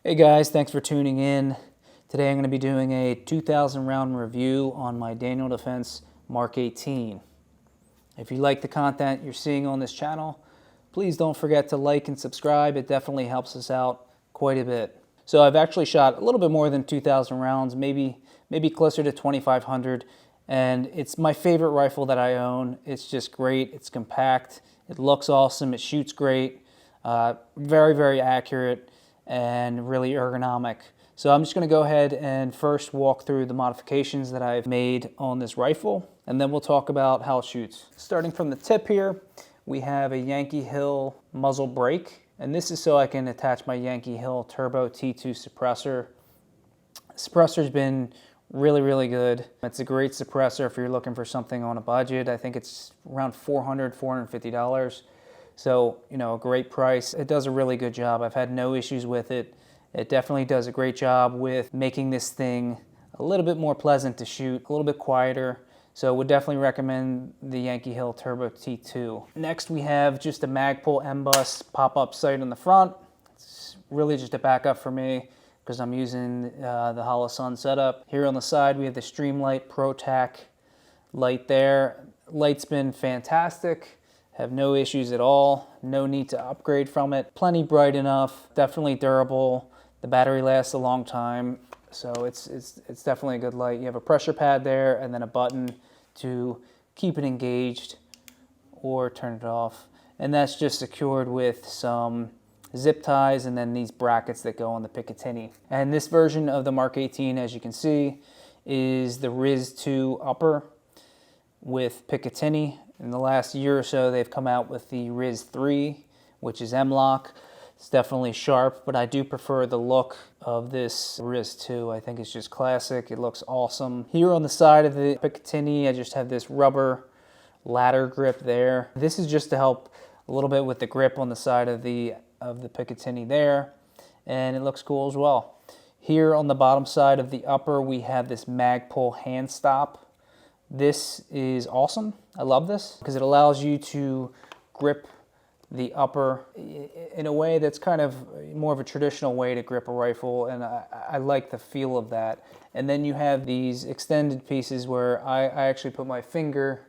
Hey guys, thanks for tuning in. Today I'm going to be doing a 2,000 round review on my Defense Mk18. If you like the content you're seeing on this channel, please don't forget to like and subscribe. It definitely helps us out quite a bit. So I've actually shot a little bit more than 2,000 rounds, maybe closer to 2,500, and it's my favorite rifle that I own. It's just great. It's compact. It looks awesome. It shoots great. Very, very accurate and really ergonomic. So I'm just going to go ahead and first walk through the modifications that I've made on this rifle, and then we'll talk about how it shoots. Starting from the tip here, we have a Yankee Hill muzzle brake, and this is so I can attach my Yankee Hill Turbo T2 suppressor. Suppressor's been really good. It's a great suppressor if you're looking for something on a budget. I think it's around $450. So, you know, a great price. It does a really good job. I've had no issues with it. It definitely does a great job with making this thing a little bit more pleasant to shoot, a little bit quieter. So would definitely recommend the Yankee Hill Turbo T2. Next we have just a Magpul M-Bus pop-up sight on the front. It's really just a backup for me because I'm using the Holosun setup. Here on the side we have the Streamlight ProTac light there. Light's been fantastic. Have no issues at all, no need to upgrade from it. Plenty bright enough, definitely durable. The battery lasts a long time, so it's definitely a good light. You have a pressure pad there and then a button to keep it engaged or turn it off. And that's just secured with some zip ties and then these brackets that go on the Picatinny. And this version of the Mk18, as you can see, is the Riz 2 upper with Picatinny. In the last year or so, they've come out with the Riz 3, which is M-LOK. It's definitely sharp, but I do prefer the look of this Riz 2. I think it's just classic. It looks awesome. Here on the side of the Picatinny, I just have this rubber ladder grip there. This is just to help a little bit with the grip on the side of the Picatinny there, and it looks cool as well. Here on the bottom side of the upper, we have this Magpul hand stop. This is awesome. I love this because it allows you to grip the upper in a way that's kind of more of a traditional way to grip a rifle, and I like the feel of that. And then you have these extended pieces where I actually put my finger,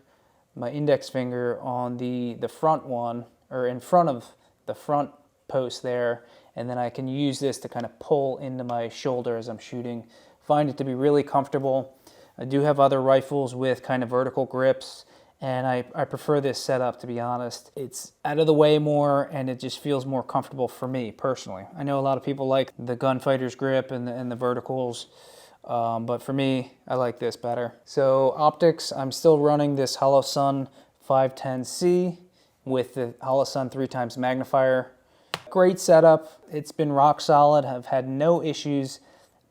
my index finger on the front one, or in front of the front post there, and then I can use this to kind of pull into my shoulder as I'm shooting. Find it to be really comfortable. I do have other rifles with kind of vertical grips, and I prefer this setup, to be honest. It's out of the way more, and it just feels more comfortable for me, personally. I know a lot of people like the gunfighter's grip and the verticals, but for me, I like this better. So optics, I'm still running this Holosun 510C with the Holosun 3x magnifier. Great setup. It's been rock solid. I've had no issues.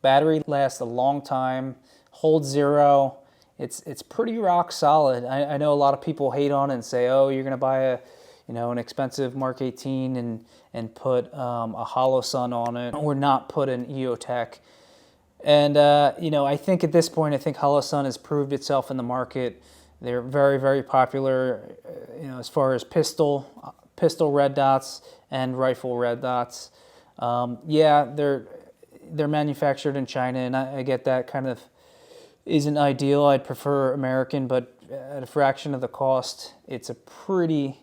Battery lasts a long time. Hold zero. It's pretty rock solid. I know a lot of people hate on it and say, oh, you're gonna buy an expensive Mk18 and put a Holosun on it, or not put an EOTech. And I think at this point, I think Holosun has proved itself in the market. They're very popular, as far as pistol red dots and rifle red dots. Yeah, they're manufactured in China, and I get that kind of isn't ideal. I'd prefer American, but at a fraction of the cost, it's a pretty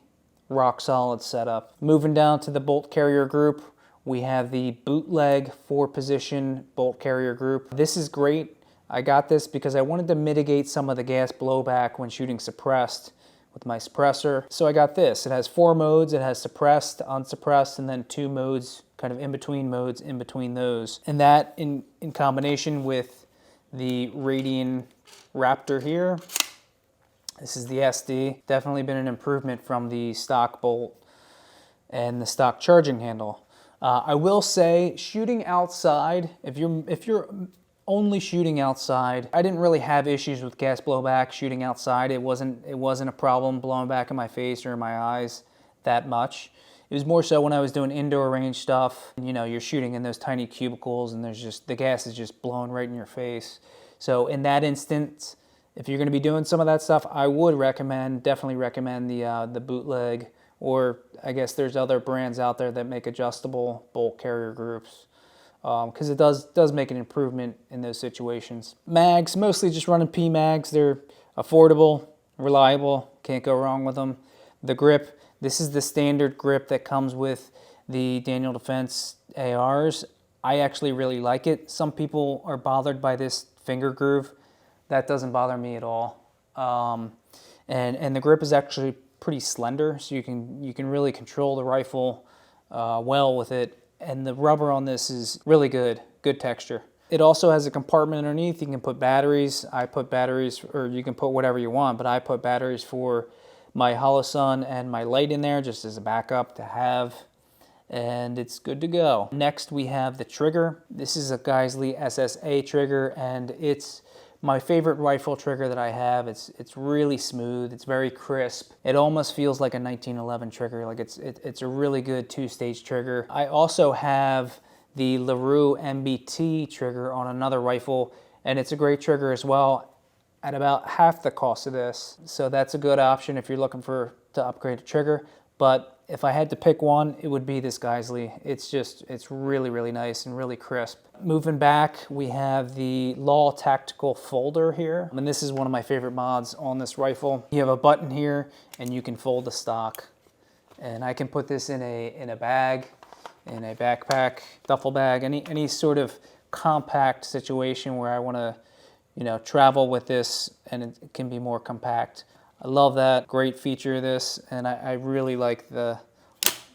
rock solid setup. Moving down to the bolt carrier group, we have the bootleg 4-position bolt carrier group. This is great. I got this because I wanted to mitigate some of the gas blowback when shooting suppressed with my suppressor. So I got this. It has 4 modes. It has suppressed, unsuppressed, and then 2 modes, kind of in-between modes in between those. And that in combination with the Radian Raptor here. This is the SD. Definitely been an improvement from the stock bolt and the stock charging handle. I will say, shooting outside, if you're only shooting outside, I didn't really have issues with gas blowback shooting outside. It wasn't a problem blowing back in my face or in my eyes that much. It was more so when I was doing indoor range stuff. You're shooting in those tiny cubicles and the gas is just blowing right in your face. So in that instance, if you're gonna be doing some of that stuff, I would definitely recommend the bootleg, or I guess there's other brands out there that make adjustable bolt carrier groups. because it does make an improvement in those situations. Mags, mostly just running P mags. They're affordable, reliable, can't go wrong with them. The grip, this is the standard grip that comes with the Daniel Defense ARs. I actually really like it. Some people are bothered by this finger groove. That doesn't bother me at all. And the grip is actually pretty slender, so you can really control the rifle well with it. And the rubber on this is really good texture. It also has a compartment underneath. You can put batteries. I put batteries, or you can put whatever you want, but I put batteries for my Holosun and my light in there just as a backup to have, and it's good to go. Next we have the trigger. This is a Geissele SSA trigger, and it's my favorite rifle trigger that I have. It's really smooth, it's very crisp. It almost feels like a 1911 trigger. Like it's a really good two-stage trigger. I also have the LaRue MBT trigger on another rifle, and it's a great trigger as well at about half the cost of this. So that's a good option if you're looking to upgrade a trigger. But if I had to pick one, it would be this Geissele. It's really, really nice and really crisp. Moving back, we have the Law Tactical Folder here. And this is one of my favorite mods on this rifle. You have a button here and you can fold the stock. And I can put this in a bag, in a backpack, duffel bag, any sort of compact situation where I want to, travel with this, and it can be more compact. I love that. Great feature of this, and I really like the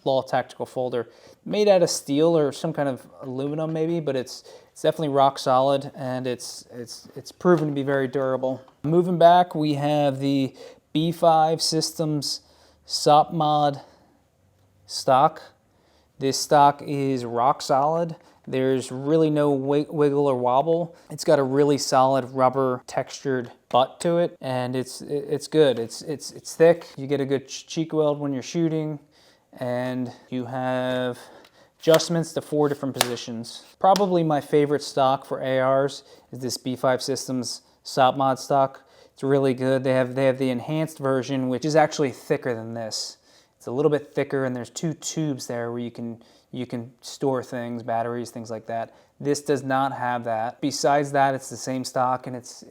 Law Tactical Folder. Made out of steel or some kind of aluminum maybe, but it's definitely rock solid, and it's proven to be very durable. Moving back, we have the B5 Systems SOP-Mod stock. This stock is rock solid. There's really no wiggle or wobble. It's got a really solid rubber textured butt to it, and it's good. It's thick. You get a good cheek weld when you're shooting, and you have adjustments to 4 different positions. Probably my favorite stock for ARs is this B5 Systems SOP-Mod stock. It's really good. They have the enhanced version, which is actually thicker than this. It's a little bit thicker, and there's 2 tubes there where you can store things, batteries, things like that. This does not have that. Besides that, it's the same stock, and it's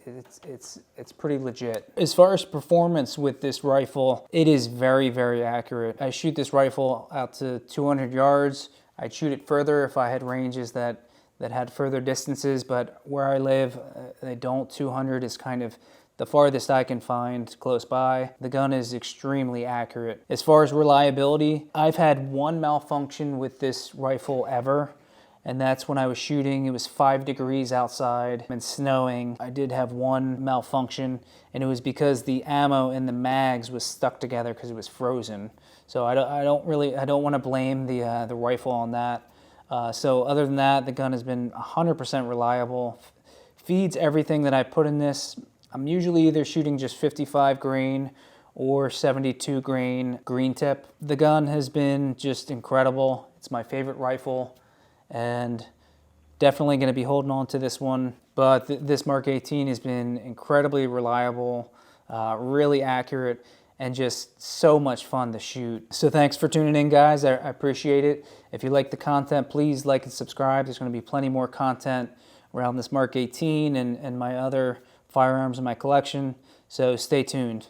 pretty legit. As far as performance with this rifle, it is very, very accurate. I shoot this rifle out to 200 yards. I'd shoot it further if I had ranges that had further distances, but where I live, they don't. 200 is kind of the farthest I can find close by. The gun is extremely accurate. As far as reliability, I've had one malfunction with this rifle ever, and that's when I was shooting. It was 5 degrees outside and snowing. I did have one malfunction, and it was because the ammo in the mags was stuck together because it was frozen. So I don't want to blame the rifle on that. So other than that, the gun has been 100% reliable. Feeds everything that I put in this. I'm usually either shooting just 55 grain or 72 grain green tip. The gun has been just incredible. It's my favorite rifle, and definitely going to be holding on to this one. But this Mark 18 has been incredibly reliable, really accurate, and just so much fun to shoot. So thanks for tuning in, guys. I appreciate it. If you like the content, please like and subscribe. There's going to be plenty more content around this Mark 18 and my other firearms in my collection, so stay tuned.